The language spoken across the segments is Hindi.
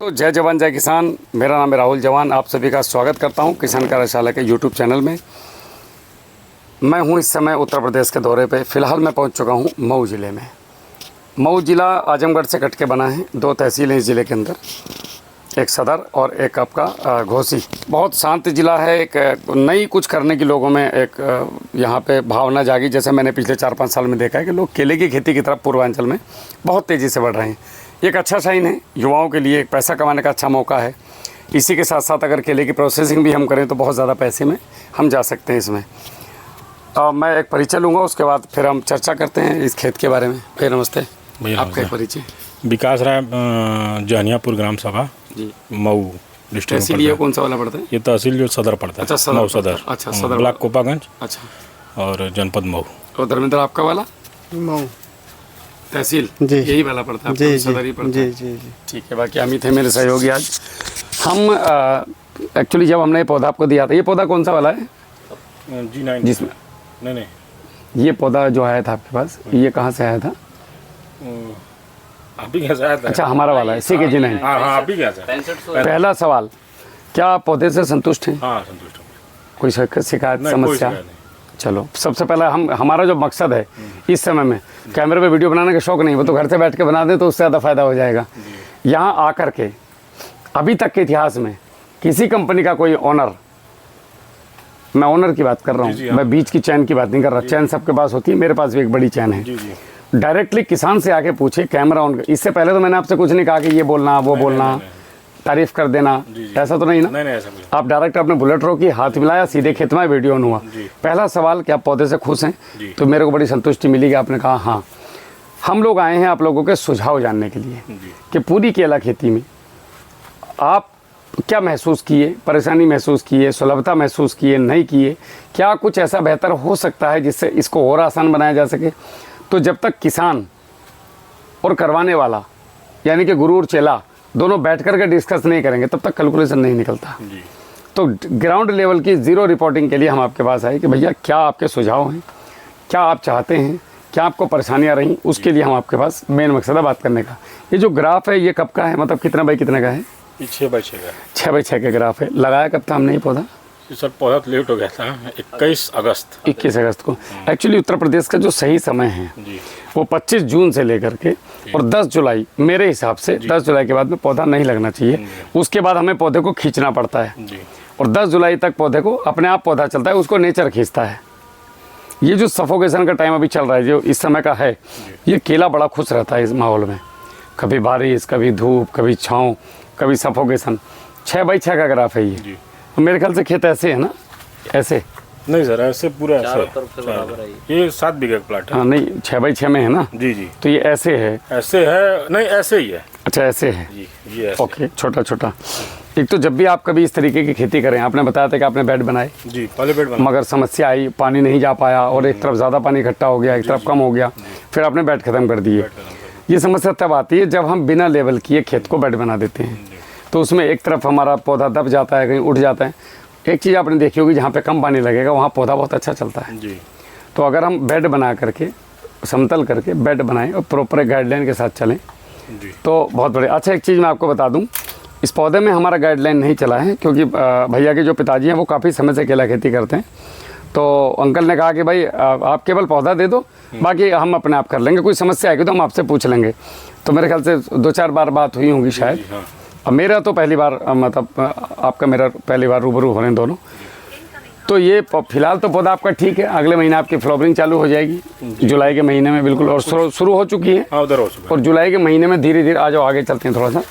तो जय जवान जय किसान। मेरा नाम है राहुल जवान। आप सभी का स्वागत करता हूं किसान कार्यशाला के यूट्यूब चैनल में। मैं हूं इस समय उत्तर प्रदेश के दौरे पे। फ़िलहाल मैं पहुंच चुका हूं मऊ ज़िले में। मऊ ज़िला आजमगढ़ से कट के बना है। 2 तहसील हैं इस ज़िले के अंदर, एक सदर और एक आपका घोसी। बहुत शांत ज़िला है। एक नई कुछ करने की लोगों में एक यहाँ पे भावना जागी। जैसे मैंने पिछले 4-5 साल में देखा है कि लोग केले की खेती की तरफ पूर्वांचल में बहुत तेज़ी से बढ़ रहे हैं। एक अच्छा साइन है युवाओं के लिए। एक पैसा कमाने का अच्छा मौका है। इसी के साथ साथ अगर केले की प्रोसेसिंग भी हम करें तो बहुत ज़्यादा पैसे में हम जा सकते हैं इसमें। मैं एक परिचय लूँगा, उसके बाद फिर हम चर्चा करते हैं इस खेत के बारे में। फिर नमस्ते भैया, आपका परिचय? विकास राय, जहानियापुर ग्राम सभा जी, मऊ डिस्ट्रिक्ट। तहसील ये कौन सा वाला पड़ता है? ये तहसील जो सदर पड़ता है। अच्छा, मऊ सदर। अच्छा, सदर ब्लॉक कोपागंज। अच्छा, और जनपद मऊ। और धर्मेंद्र आपका वाला? मऊ तहसील जी, यही वाला पड़ता है? जी सदर ही पड़ता है। जी जी। ठीक है। बाकी अमित है मेरे सहयोगी। आज हम एक्चुअली जब हमने ये पौधा आपको दिया था, ये पौधा कौन सा वाला है? G9 जिसमें नहीं ये पौधा जो आया था आपके पास, ये कहाँ से आया था? अभी कैसा आया था? अच्छा, हमारा वाला है सी के जी 9। हाँ अभी कैसा? पहला सवाल, क्या आप पौधे से संतुष्ट हैं? हाँ संतुष्ट हूँ। कोई शिकायत समस्या? नहीं। चलो, सबसे पहला हमारा जो मकसद है इस समय में, कैमरे पे वीडियो बनाने का शौक नहीं, वो तो घर से बैठ के बना दें तो उससे ज़्यादा फ़ायदा हो जाएगा। यहाँ आकर के अभी तक के इतिहास में किसी कंपनी का कोई ओनर, मैं ओनर की बात कर रहा हूँ, मैं बीच की चैन की बात नहीं कर रहा। चैन सबके पास होती है, मेरे पास भी एक बड़ी चैन है। डायरेक्टली किसान से आके पूछे, कैमरा ऑन। इससे पहले तो मैंने आपसे कुछ नहीं कहा कि ये बोलना वो बोलना, तारीफ कर देना, ऐसा तो नहीं ना? नहीं ऐसा कुछ। आप डायरेक्ट अपने बुलेट रोकी, हाथ मिलाया, सीधे खेत में वीडियो ऑन हुआ। पहला सवाल, क्या आप पौधे से खुश हैं? तो मेरे को बड़ी संतुष्टि मिली कि आपने कहा हाँ। हम लोग आए हैं आप लोगों के सुझाव जानने के लिए कि पूरी केला खेती में आप क्या महसूस किए, परेशानी महसूस किए, सुलभता महसूस किए, नहीं किए, क्या कुछ ऐसा बेहतर हो सकता है जिससे इसको और आसान बनाया जा सके? तो जब तक किसान और करवाने वाला यानी कि गुरु और चेला दोनों बैठ कर के डिस्कस नहीं करेंगे तब तक कैलकुलेशन नहीं निकलता। तो ग्राउंड लेवल की ज़ीरो रिपोर्टिंग के लिए हम आपके पास आए कि भैया क्या आपके सुझाव हैं, क्या आप चाहते हैं, क्या आपको परेशानियां रहीं, उसके लिए हम आपके पास मेन मकसद है बात करने का। ये जो ग्राफ है ये कब का है, मतलब कितना बाई कितने का है? 6 बाई 6 का। 6 बाई 6 का ग्राफ है। लगाया कब था हमने ये पौधा? सर पौधा तो लेट हो गया था, 21 अगस्त को। एक्चुअली उत्तर प्रदेश का जो सही समय है वो 25 जून से लेकर के और 10 जुलाई, मेरे हिसाब से 10 जुलाई के बाद में पौधा नहीं लगना चाहिए। उसके बाद हमें पौधे को खींचना पड़ता है और 10 जुलाई तक पौधे को अपने आप पौधा चलता है, उसको नेचर खींचता है। ये जो सफोकेशन का टाइम अभी चल रहा है, जो इस समय का है, ये केला बड़ा खुश रहता है इस माहौल में। कभी बारिश, कभी धूप, कभी छाँव, कभी सफोकेशन। 6 बाई 6 का ग्राफ है ये। मेरे ख्याल से खेत ऐसे है ना? ऐसे नहीं सर, ऐसे पूरा ऐसे ये 7 बीघे का प्लाट है। हाँ नहीं, 6 बाई 6 में है ना? जी। तो ये ऐसे है? ऐसे है नहीं, ऐसे ही है। अच्छा ऐसे है जी, ये ऐसे। ओके, छोटा छोटा। एक तो जब भी आप कभी इस तरीके की खेती करें, आपने बताया था कि आपने बेड बनाए जी, पहले बेड बनाए, मगर समस्या आई, पानी नहीं जा पाया और एक तरफ ज़्यादा पानी इकट्ठा हो गया, एक तरफ कम हो गया, फिर आपने बेड ख़त्म कर दिए। ये समस्या तब आती है जब हम बिना लेवल किए खेत को बेड बना देते हैं, तो उसमें एक तरफ हमारा पौधा दब जाता है, कहीं उठ जाता है। एक चीज़ आपने देखी होगी, जहाँ पे कम पानी लगेगा वहाँ पौधा बहुत अच्छा चलता है जी। तो अगर हम बेड बना करके, समतल करके बेड बनाएं और प्रॉपर गाइडलाइन के साथ चलें जी, तो बहुत बड़े। अच्छा, एक चीज़ मैं आपको बता दूं, इस पौधे में हमारा गाइडलाइन नहीं चला है क्योंकि भैया के जो पिताजी हैं वो काफ़ी समय से केला खेती करते हैं। तो अंकल ने कहा कि भाई आप केवल पौधा दे दो, बाकी हम अपने आप कर लेंगे, कोई समस्या आएगी तो हम आपसे पूछ लेंगे। तो मेरे ख्याल से 2-4 बार बात हुई होंगी शायद। अब मेरा तो पहली बार, मतलब आपका मेरा पहली बार रूबरू हो रहे हैं दोनों। तो ये फिलहाल तो पौधा आपका ठीक है। अगले महीने आपकी फ्लावरिंग चालू हो जाएगी, जुलाई के महीने में बिल्कुल, और शुरू हो चुकी है। उधर हो चुका है। और जुलाई के महीने में धीरे धीरे, आ जाओ आगे चलते हैं थोड़ा सा,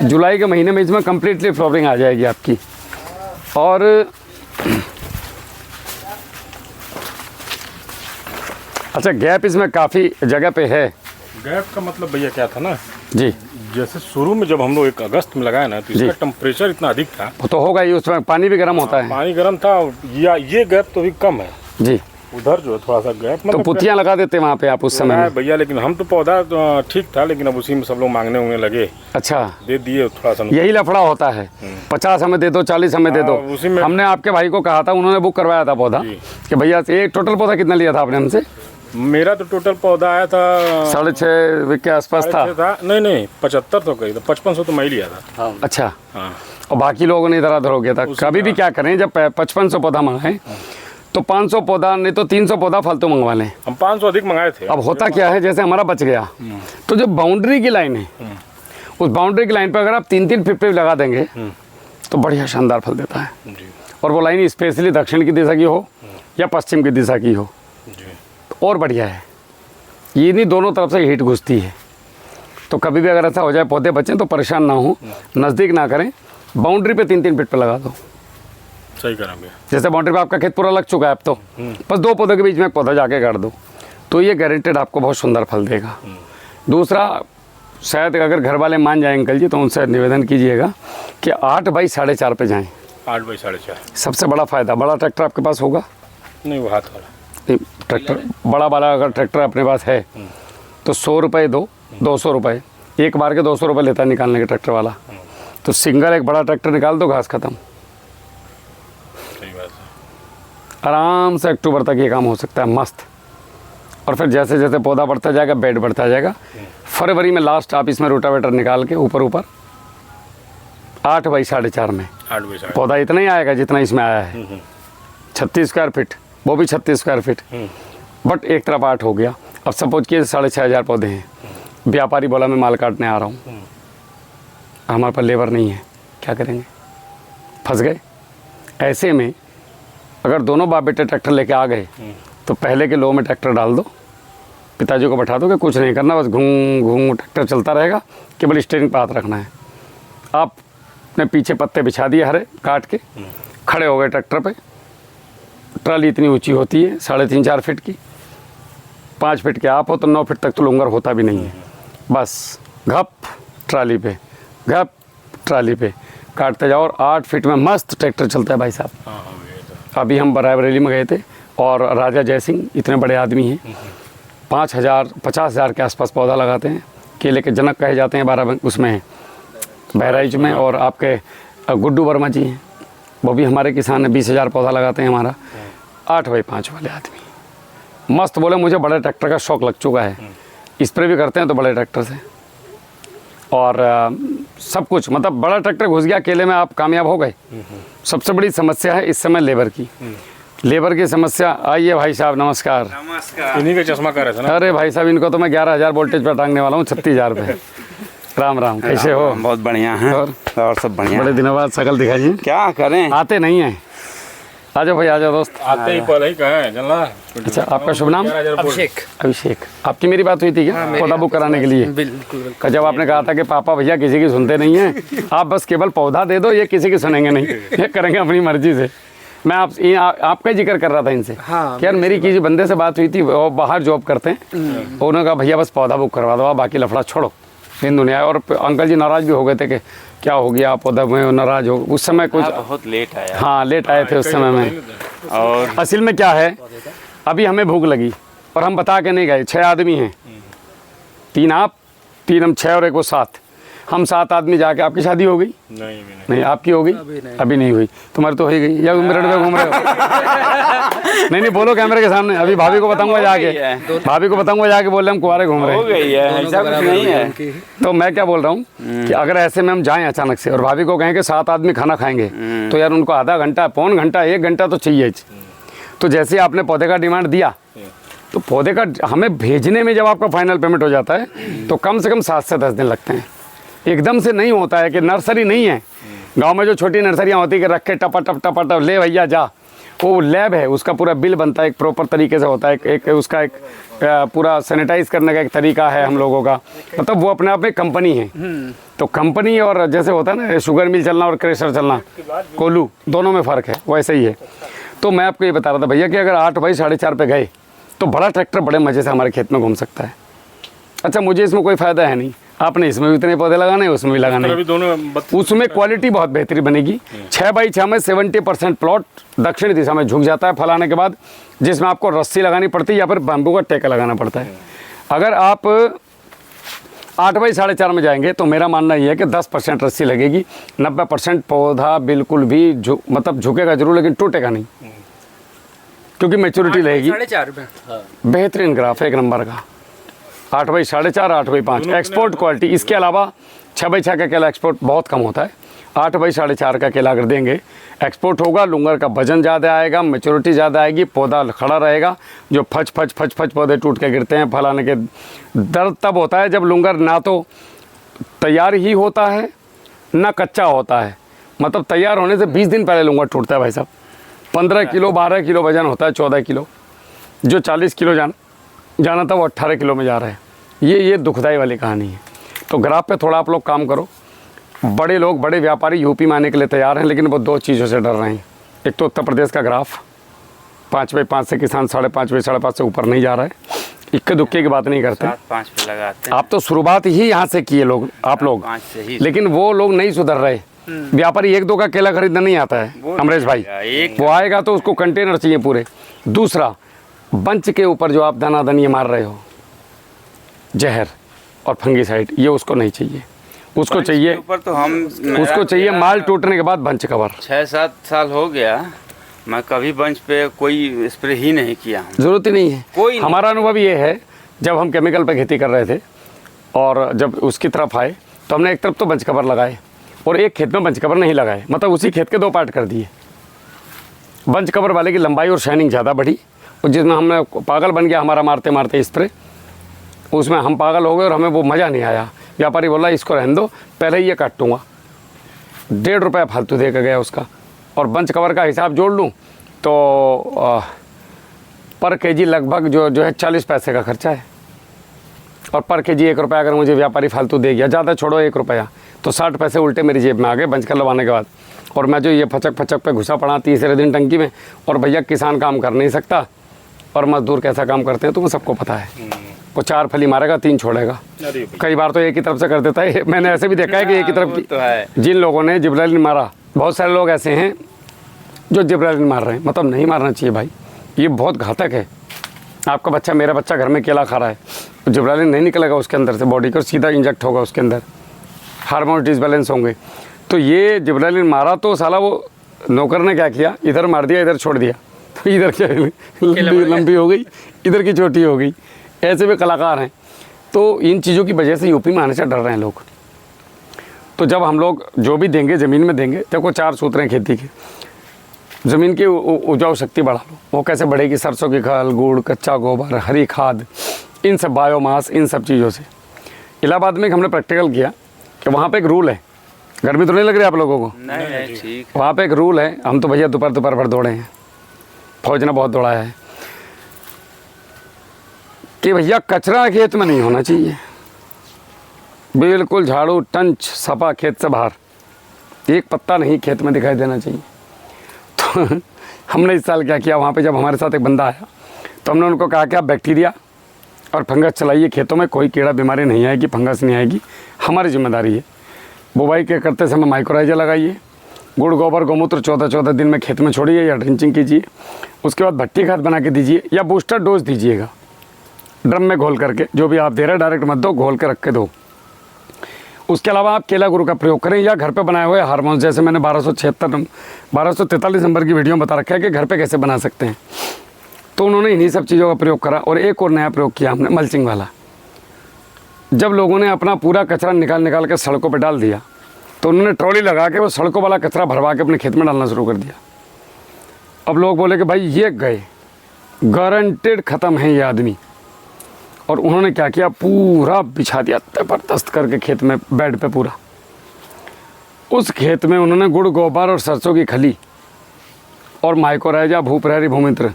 जुलाई के महीने में इसमें कम्प्लीटली फ्लावरिंग आ जाएगी आपकी। और अच्छा, गैप इसमें काफ़ी जगह पे है। गैप का मतलब भैया क्या था ना जी, जैसे शुरू में जब हम लोग 1 अगस्त में लगाए ना, तो इसका टेम्परेचर इतना अधिक था। वो तो होगा ही, उसमें पानी भी गर्म होता है। पानी गर्म था, या ये गैप तो भी कम है जी। उधर जो थोड़ा सा गैप, तो पुतियाँ लगा देते वहाँ पे आप उस समय भैया, लेकिन हम तो पौधा ठीक था, लेकिन अब उसी में सब लोग मांगने उंगने लगे। अच्छा, दे दिए थोड़ा सा। यही लफड़ा होता है, 50 हमें दे दो, 40 हमें दे दो। उसी में हमने आपके भाई को कहा था, उन्होंने बुक करवाया था पौधा कि भैया। ये टोटल पौधा कितना लिया था आपने हमसे? मेरा तो टोटल पौधा आया था 6.5 के आसपास था। नहीं 75 तो कहीं 5500 तो मैं ही लिया था। अच्छा, हाँ और बाकी लोगों ने इधर उधर हो गया था। कभी भी क्या करें, जब 5500 पौधा मंगाएं तो 500 पौधा नहीं तो 300 पौधा फालतू मंगवा लें। हम 500 अधिक मंगाए थे। अब होता क्या है, जैसे हमारा बच गया तो जो बाउंड्री की लाइन है उस बाउंड्री की लाइन पर अगर आप 3-3 फीट पे लगा देंगे तो बढ़िया शानदार फल देता है। जी और वो लाइन स्पेशली दक्षिण की दिशा की हो या पश्चिम की दिशा की हो जी। तो और बढ़िया है। ये नहीं दोनों तरफ से हीट घुसती है। तो कभी भी अगर ऐसा हो जाए पौधे बचें तो परेशान ना हो, नज़दीक ना करें, बाउंड्री पे 3-3 फीट पे लगा दो। सही करा भैया। जैसे बाउंड्री पे आपका खेत पूरा लग चुका है, अब तो बस 2 पौधों के बीच में एक पौधा जाके गाड़ दो तो ये गारंटेड आपको बहुत सुंदर फल देगा। दूसरा, शायद अगर घर वाले मान जाए अंकल जी तो उनसे निवेदन कीजिएगा कि 8 बाई 4.5 पे जाएं। 8 बाई 4.5 सबसे बड़ा फ़ायदा। बड़ा ट्रैक्टर आपके पास होगा? नहीं, वो हाथ वाला नहीं, ट्रैक्टर बड़ा वाला अगर ट्रैक्टर अपने पास है तो 100 रुपये दो, 200 रुपये एक बार के 200 रुपये लेता है निकालने के ट्रैक्टर वाला। तो सिंगल एक बड़ा ट्रैक्टर निकाल दो, घास खत्म। सही बात है। आराम से अक्टूबर तक ये काम हो सकता है मस्त। और फिर जैसे जैसे पौधा बढ़ता जाएगा, बेड बढ़ता जाएगा, फरवरी में लास्ट आप इसमें रोटावेटर निकाल के ऊपर 8 बाई 4.5 में 8 बाई 4.5 पौधा इतना ही आएगा जितना इसमें आया है। 36 स्क्वायर फीट, वो भी 36 स्क्वायर फीट, बट एक तरफ 8 हो गया। अब सपोज किए 6,500 पौधे हैं, व्यापारी बोला मैं माल काटने आ रहा हूँ, हमारे पास लेबर नहीं है, क्या करेंगे? फंस गए। ऐसे में अगर दोनों बाप बेटे ट्रैक्टर लेके आ गए तो पहले के लो में ट्रैक्टर डाल दो, पिताजी को बैठा दो कि कुछ नहीं करना, बस घूम घूम ट्रैक्टर चलता रहेगा, केवल स्टीयरिंग पर हाथ रखना है। आपने पीछे पत्ते बिछा दिए हरे काट के, खड़े हो गए ट्रैक्टर पे। ट्राली इतनी ऊंची होती है 3.5-4 फीट की, 5 फीट के आप हो तो 9 फीट तक तो लूंगर होता भी नहीं है। बस घप ट्राली पे, घप ट्राली पे काटते जाओ और 8 फीट में मस्त ट्रैक्टर चलता है भाई साहब। हाँ हाँ भैया। अभी हम बराबरेली में गए थे और राजा जयसिंह इतने बड़े आदमी हैं, 50,000 के आसपास पौधा लगाते हैं। केले के जनक कहे जाते हैं 12 उसमें बहराइच में। और आपके गुड्डू वर्मा जी हैं, वो भी हमारे किसान हैं, 20,000 पौधा लगाते हैं हमारा। 8 बाई 5 वाले आदमी मस्त। बोले मुझे बड़े ट्रैक्टर का शौक़ लग चुका है, स्प्रे भी करते हैं तो बड़े ट्रैक्टर से, और सब कुछ मतलब बड़ा ट्रैक्टर घुस गया केले में, आप कामयाब हो गए। सबसे बड़ी समस्या है इस समय लेबर की। लेबर की समस्या। आइए भाई साहब, नमस्कार। नमस्कार। इन्हीं के चश्मा कर रहे थे ना। अरे भाई साहब, इनको तो मैं 11,000 वोल्टेज पर टांगने वाला हूँ 36,000 पे। राम राम, कैसे हो? बहुत बढ़िया हैं और सब बढ़िया। बड़े दिनों बाद शकल दिखाइए। क्या करें, आते नहीं हैं। आ जाओ भाई, आ जाओ दोस्त। आते ही पहले ही कहे चलना। अच्छा, आपका शुभ नाम? अभिषेक। अभिषेक। आपकी मेरी बात हुई थी क्या पौधा बुक कराने के लिए? बिल्कुल। जब आपने कहा था कि पापा भैया किसी की सुनते नहीं हैं, आप बस केवल पौधा दे दो, ये किसी की सुनेंगे नहीं, ये करेंगे अपनी मर्जी से। मैं आपका जिक्र कर रहा था इनसे। हाँ, यार मेरी किसी बंदे से बात हुई थी, वो बाहर जॉब करते हैं, उन्होंने कहा भैया बस पौधा बुक करवा दो, बाकी लफड़ा छोड़ो, दिन दुनिया। और अंकल जी नाराज़ भी हो गए थे कि क्या हो गया, पौधा में नाराज़ हो। उस समय कुछ बहुत लेट आया। हाँ लेट आए थे उस समय में। और असल में क्या है, अभी हमें भूख लगी और हम बता के नहीं गए। 6 आदमी हैं, 3 आप, 3 हम, 6 और एक वो 7, हम 7 आदमी जाके। आपकी शादी हो गई? नहीं नहीं। आपकी हो गई? अभी नहीं हुई। तुम्हारी तो हो ही गई, या मेरे में घूम रहे हो? नहीं बोलो कैमरे के सामने। अभी भाभी को बताऊंगा जाके, भाभी को बताऊंगा जाके, बोल रहे हम कुंवारे घूम रहे हो हैं। गई है, ऐसा कुछ नहीं है। तो मैं क्या बोल रहा हूँ कि अगर ऐसे में हम जाएं अचानक से और भाभी को कहें कि 7 आदमी खाना खाएंगे, तो यार उनको आधा घंटा, पौन घंटा, 1 घंटा तो चाहिए। तो जैसे आपने पौधे का डिमांड दिया, तो पौधे का हमें भेजने में जब आपका फाइनल पेमेंट हो जाता है तो कम से कम 7 से 10 दिन लगते हैं। एकदम से नहीं होता है कि नर्सरी नहीं है। गांव में जो छोटी नर्सरियां होती है कि रख के टपा टप ले भैया जा, वो लैब है, उसका पूरा बिल बनता है, एक प्रॉपर तरीके से होता है, एक उसका एक पूरा सैनिटाइज करने का एक तरीका है हम लोगों का। मतलब वो अपने आप में कंपनी है। तो कंपनी और जैसे होता है ना शुगर मिल चलना और क्रेशर चलना, कोल्हू, दोनों में फ़र्क है, वैसे ही है। तो मैं आपको ये बता रहा था भैया कि अगर 8 बाई 4.5 पे गए तो बड़ा ट्रैक्टर बड़े मज़े से हमारे खेत में घूम सकता है। अच्छा, मुझे इसमें कोई फ़ायदा है नहीं, आपने इसमें भी इतने पौधे लगाने, उसमें भी लगाने, उसमें क्वालिटी बहुत बेहतरीन बनेगी। 6 बाई 6 में 70% प्लॉट दक्षिण दिशा में झुक जाता है फलाने के बाद, जिसमें आपको रस्सी लगानी पड़ती है या फिर बैम्बू का टेका लगाना पड़ता है। अगर आप 8 बाई 4.5 में जाएंगे तो मेरा मानना ये है कि 10% रस्सी लगेगी, 90% पौधा बिल्कुल भी मतलब झुकेगा जरूर लेकिन टूटेगा नहीं। क्योंकि मैच्योरिटी रहेगी। 4.5 रुपये। बेहतरीन ग्राफ है, एक नंबर का। 8 बाई 4.5, 8 बाई 5 एक्सपोर्ट क्वालिटी। इसके अलावा 6 बाई 6 का केला एक्सपोर्ट बहुत कम होता है। 8 बाई 4.5 का केला अगर देंगे एक्सपोर्ट होगा, लुंगर का वजन ज़्यादा आएगा, मैच्योरिटी ज़्यादा आएगी, पौधा खड़ा रहेगा। जो फच पौधे टूट के गिरते हैं, फल आने के दर्द तब होता है जब लुंगर ना तो तैयार ही होता है ना कच्चा होता है। मतलब तैयार होने से 20 दिन पहले लुंगर टूटता है भाई साहब। 15 किलो 12 किलो वजन होता है, 14 किलो। जो 40 किलो जाना था वो 18 किलो में जा रहा है। ये दुखदाई वाली कहानी है। तो ग्राफ पे थोड़ा आप लोग काम करो। बड़े लोग, बड़े व्यापारी यूपी में आने के लिए तैयार हैं, लेकिन वो 2 चीज़ों से डर रहे हैं। एक तो उत्तर प्रदेश का ग्राफ 5 बाई 5 से किसान 5.5 बाई 5.5 से ऊपर नहीं जा रहा है। इक्के दुक्के की बात नहीं करते। 7-5 पे लगाते हैं। आप तो शुरुआत ही यहाँ से किए लोग, आप लोग, 5 से ही। लेकिन वो लोग नहीं सुधर रहे। व्यापारी 1-2 का केला खरीदना नहीं आता है अमरेश भाई। वो आएगा तो उसको कंटेनर चाहिए पूरे। दूसरा, बंच के ऊपर जो आप दनादनी मार रहे हो, जहर और फंगीसाइड, ये उसको नहीं चाहिए। उसको चाहिए, ऊपर तो उसको चाहिए माल टूटने के बाद बंच कवर। 6-7 साल हो गया, मैं कभी बंच पे कोई स्प्रे ही नहीं किया हूँ। ज़रूरत ही नहीं है। कोई नहीं। हमारा अनुभव ये है, जब हम केमिकल पे खेती कर रहे थे और जब उसकी तरफ आए तो हमने एक तरफ तो बंच कवर लगाए और एक खेत में बंच कवर नहीं लगाए। मतलब उसी खेत के 2 पार्ट कर दिए। बंच कवर वाले की लंबाई और शाइनिंग ज़्यादा बढ़ी, और जिसमें हमने पागल बन गया हमारा मारते मारते स्प्रे, उसमें हम पागल हो गए और हमें वो मज़ा नहीं आया। व्यापारी बोला इसको रहने दो, पहले ही ये काट दूँगा। 1.5 रुपया फालतू दे के गया उसका। और बंच कवर का हिसाब जोड़ लूँ तो पर केजी लगभग जो है 40 पैसे का खर्चा है। और पर केजी 1 रुपया अगर मुझे व्यापारी फालतू दे गया, ज़्यादा छोड़ो 1 रुपया, तो 60 पैसे उल्टे मेरी जेब में आ गए बंच कर लगवाने के बाद। और मैं जो ये फचक पे घुसा पड़ा तीसरे दिन टंकी में। और भैया किसान काम कर नहीं सकता और मजदूर कैसा काम करते हैं तुम्हें सबको पता है। वो 4 फली मारेगा 3 छोड़ेगा। कई बार तो एक ही तरफ से कर देता है। मैंने ऐसे भी देखा है कि एक ही तरफ तो है। जिन लोगों ने जिब्राइलिन मारा, बहुत सारे लोग ऐसे हैं जो जिब्राइलिन मार रहे हैं। मतलब नहीं मारना चाहिए भाई, ये बहुत घातक है। आपका बच्चा, मेरा बच्चा घर में केला खा रहा है, तो जिब्राइलिन नहीं निकलेगा उसके अंदर से बॉडी को, सीधा इंजेक्ट होगा उसके अंदर, हार्मोन डिसबैलेंस होंगे। तो ये जिब्राइलिन मारा तो साला वो नौकर ने क्या किया, इधर मार दिया इधर छोड़ दिया, तो इधर क्या लंबी हो गई, इधर की छोटी हो गई। ऐसे भी कलाकार हैं। तो इन चीज़ों की वजह से यूपी में आने से डर रहे हैं लोग। तो जब हम लोग जो भी देंगे ज़मीन में देंगे, देखो 4 सूत्र हैं खेती के। ज़मीन की उपजाऊ शक्ति बढ़ा लो। वो कैसे बढ़ेगी? सरसों की खल, गुड़, कच्चा गोबर, हरी खाद, इन सब बायोमास, इन सब चीज़ों से। इलाहाबाद में हमने प्रैक्टिकल किया कि वहाँ पे एक रूल है। गर्मी तो नहीं लग रही आप लोगों को? नहीं, ठीक। वहाँ पे एक रूल है। हम तो भैया दोपहर भर दौड़े हैं, फौज ने बहुत दौड़ाया है कि भैया कचरा खेत में नहीं होना चाहिए। बिल्कुल झाड़ू टंच सफा खेत से बाहर, एक पत्ता नहीं खेत में दिखाई देना चाहिए। तो हमने इस साल क्या किया, वहाँ पे जब हमारे साथ एक बंदा आया तो हमने उनको कहा कि आप बैक्टीरिया और फंगस चलाइए खेतों में, कोई कीड़ा बीमारी नहीं आएगी, फंगस नहीं आएगी, हमारी जिम्मेदारी है। बुवाई के करते समय माइक्रोराइजा लगाइए, गुड़ गोबर गौमूत्र 14-14 दिन में खेत में छोड़िए या ड्रिंचिंग कीजिए। उसके बाद भट्टी खाद बना के दीजिए या बूस्टर डोज दीजिएगा ड्रम में घोल करके। जो भी आप दे रहे हैं डायरेक्ट मत दो, घोल के रख के दो। उसके अलावा आप केला गुरु का प्रयोग करें या घर पे बनाए हुए हार्मोन, जैसे मैंने 1243 नंबर की वीडियो में बता रखा है कि घर पे कैसे बना सकते हैं। तो उन्होंने इन्हीं सब चीज़ों का प्रयोग करा। और एक और नया प्रयोग किया हमने, मल्चिंग वाला। जब लोगों ने अपना पूरा कचरा निकाल के सड़कों पर डाल दिया तो उन्होंने ट्रॉली लगा के वो सड़कों वाला कचरा भरवा के अपने खेत में डालना शुरू कर दिया। अब लोग बोले कि भाई ये गए, गारंटेड ख़त्म है ये आदमी। और उन्होंने क्या किया, पूरा बिछा दिया ज़बरदस्त करके खेत में, बेड पे पूरा। उस खेत में उन्होंने गुड़ गोबर और सरसों की खली और माइक्रोराइजा भूप्रहरी भूमित्र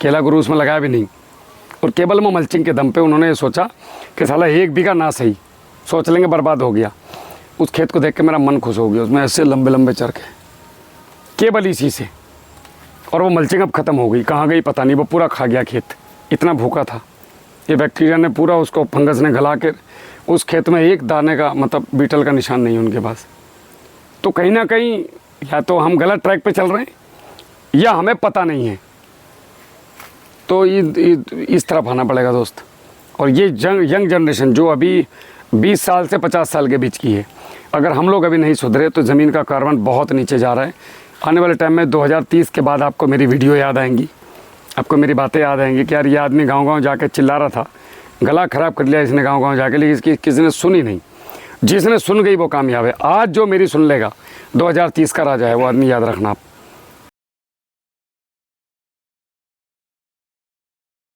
केला गुरु उसमें लगाया भी नहीं। और केवल वो मल्चिंग के दम पे उन्होंने ये सोचा कि साला 1 बीघा ना सही, सोच लेंगे बर्बाद हो गया। उस खेत को देख के मेरा मन खुश हो गया। उसमें ऐसे लंबे लंबे चरखे केवल इसी से। और वो मल्चिंग अब ख़त्म हो गई, कहाँ गई पता नहीं, वो पूरा खा गया खेत, इतना भूखा था। ये बैक्टीरिया ने पूरा उसको, फंगस ने गला के उस खेत में एक दाने का, मतलब बीटल का निशान नहीं उनके पास। तो कहीं ना कहीं या तो हम गलत ट्रैक पे चल रहे हैं या हमें पता नहीं है। तो इस तरफ आना पड़ेगा दोस्त। और ये यंग जनरेशन जो अभी 20 साल से 50 साल के बीच की है, अगर हम लोग अभी नहीं सुधरे तो ज़मीन का कार्बन बहुत नीचे जा रहा है। आने वाले टाइम में 2030 के बाद आपको मेरी वीडियो याद आएंगी। आपको मेरी बातें याद आएंगी कि यार ये आदमी गांव-गांव जाके चिल्ला रहा था, गला ख़राब कर लिया इसने गांव-गांव जाके, लेकिन इसकी किसी ने सुनी नहीं। जिसने सुन गई वो कामयाब है। आज जो मेरी सुन लेगा 2030 का राजा है, वो आदमी याद रखना आप।